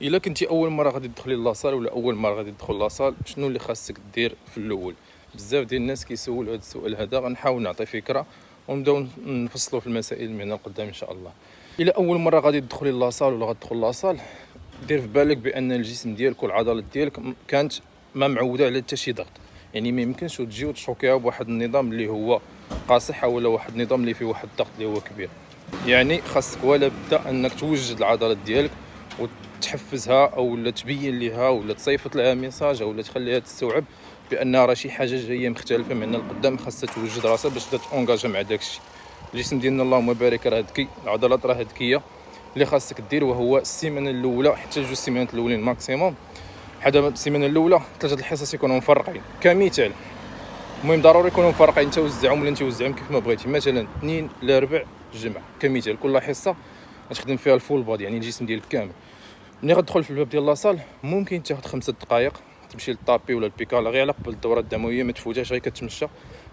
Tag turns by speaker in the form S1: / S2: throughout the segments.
S1: الا كنتي اول مره غادي تدخلي لاصال ولا اول مره غادي تدخل لاصال، شنو اللي خاصك دير في الاول؟ بزاف ديال الناس كيسولوا هذا السؤال هذا، غنحاول نعطي فكره ونبداو نفصلوا في المسائل من هنا لقدام ان شاء الله. الا اول مره غادي تدخلي لاصال ولا غتدخل لاصال، دير في بالك بان الجسم ديالك والعضلات ديالك كانت ما معوده على حتى شي ضغط، يعني ما يمكنش تجي وتشوكيها بواحد النظام اللي هو قاصح ولا واحد النظام اللي فيه واحد الضغط اللي هو كبير. يعني خاصك ولا بدا انك توجد العضلات ديالك وتحفزها او لا تبين ليها ولا تصيفط لها ميساج او لا تخليها تستوعب بان راه شي حاجه جايه مختلفه من هنا لقدام، خاصها توجد راسها باش تبدا تونجاجا مع داكشي. الجسم ديالنا اللهم بارك راه ذكي، العضلات راه ذكيه. اللي خاصك دير وهو السيمانه الاولى حتى جوج سيمانات الاولين ماكسيموم، حدا السيمانه الاولى 3 الحصص يكونوا مفرقين كمثال. المهم ضروري يكونوا مفرقين، توزعهم ولا توزعهم كيف ما بغيتي، مثلا 2 ل 4 جمع كمثال. كل حصه غتخدم فيها الفول بادي، يعني الجسم ديالك كامل. ملي غتدخل في الباب ديال لاصال ممكن تاخذ 5 دقائق تمشي للطابي ولا البيكالا غير على قبل الدوره الدمويه، ما تفوتهاش غير كتمشى.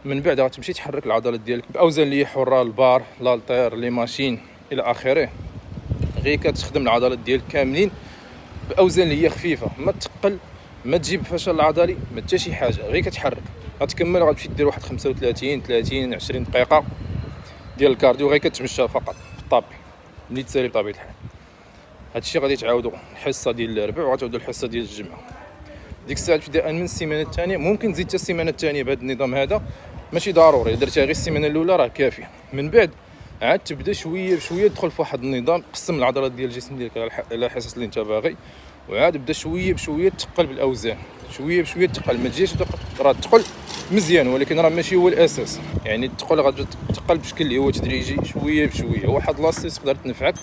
S1: من بعد غتمشي تحرك العضلات ديالك باوزان اللي هي حره، البار، لالتير، لي ماشين الى اخره. غير كتخدم العضلات ديالك كاملين باوزان اللي هي خفيفه، ما تقل، ما تجيب فشل العضلي، ما حتى شي حاجه، غير كتحرك. غتكمل غتمشي دير واحد 35 30 20 دقيقه ديال الكارديو غير كتمشى فقط في الطابي اللي تسالي بطبيعه الحال. هادشي غادي تعاودوا الحصه ديال الاربع وغتعاودوا الحصه ديال الجمعه. ديك الساعه ابتداء من السيمانه الثانيه ممكن تزيد حتى السيمانه الثانيه بهذا النظام هذا، ماشي ضروري، درتها غير السيمانه الاولى راه كافيه. من بعد عاد تبدا شويه بشويه تدخل في واحد النظام، قسم العضلات ديال الجسم ديالك على الحصص اللي انت باغي، وعاد بدا شويه بشويه تقل بالاوزان، شويه بشويه تقل. ما تجيش راه تقل مزيان ولكن راه ماشي هو الاساس، يعني التقل غادي تقل بشكل اللي هو تدريجي شويه بشويه. واحد لاصيص تقدر تنفعك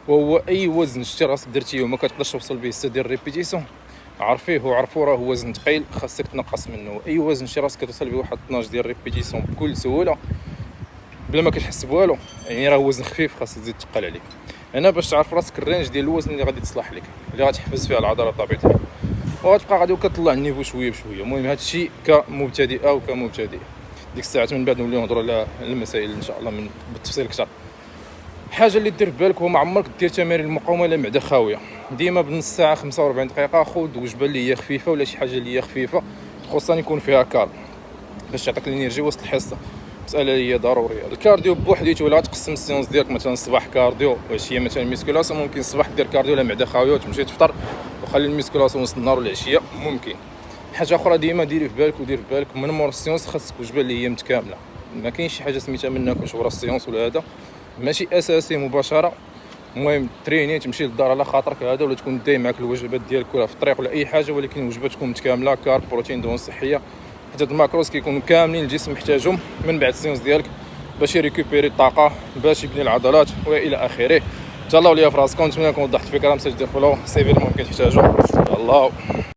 S1: وهو اي وزن شتي راسك درتيه وما كتقدرش توصل به 6 ديال الريبيتيسيون، عرفيه وعرفوا راه هو وزن ثقيل خاصك تنقص منه. اي وزن شتي راسك كتوصل به واحد 12 ديال الريبيتيسيون بكل سهوله بلا ما كتحس بوالو، يعني راه وزن خفيف خاصك تزيد تقل عليه. انا باش تعرف راسك الرينج ديال الوزن اللي غادي تصلح لك، اللي غتحفز فيها العضله بطبيعه الحال، وغتبقى غادي وكتطلع النيفو شويه بشويه. المهم هادشي كمبتدئه وكمبتدئ. ديك الساعات من بعد نوليو نهضروا على المسائل ان شاء الله بالتفصيل اكثر. حاجه اللي دير في بالك هو ما عمرك دير تمارين المقاومه لا معده خاويه. ديما بنص ساعه 45 دقيقه خذ وجبه اللي هي خفيفه ولا شي حاجه اللي هي خفيفه، خصوصا يكون فيها كارب باش تعطيك الانرجي وسط الحصه. مساله اللي هي ضروريه. الكارديو بوحديته ولا تقسم السيونس ديالك، مثلا الصباح كارديو وعشيه مثلا ميسكولاسيون، ممكن الصباح دير كارديو لا معده خاويه وتمشي تفطر وخلي الميسكولاسيون وسط النهار ولا العشيه ممكن. حاجه اخرى ديما ديري في بالك ودير في بالك من مور السيونس خاصك وجبه اللي هي متكامله. ما كاينش شي حاجه سميتها ما ناكلش ورا السيونس ولا هذا، ماشي اساسي مباشره. المهم تريني تمشي للدار على خاطرك هذا، ولا تكون داي معك الوجبات ديالك ولا في الطريق ولا اي حاجه، ولكن الوجبه تكون متكامله، كارب، بروتين، دهون صحيه، حتى الماكروز كيكونوا كاملين الجسم محتاجهم من بعد السيونس ديالك باش يريكوبيري الطاقه باش يبني العضلات والى اخره. تهلاو ليا في راسكم، نتمنى نكون وضحت الفكره. مساج ديال فولو سيفي المهم كتحتاجو. الله.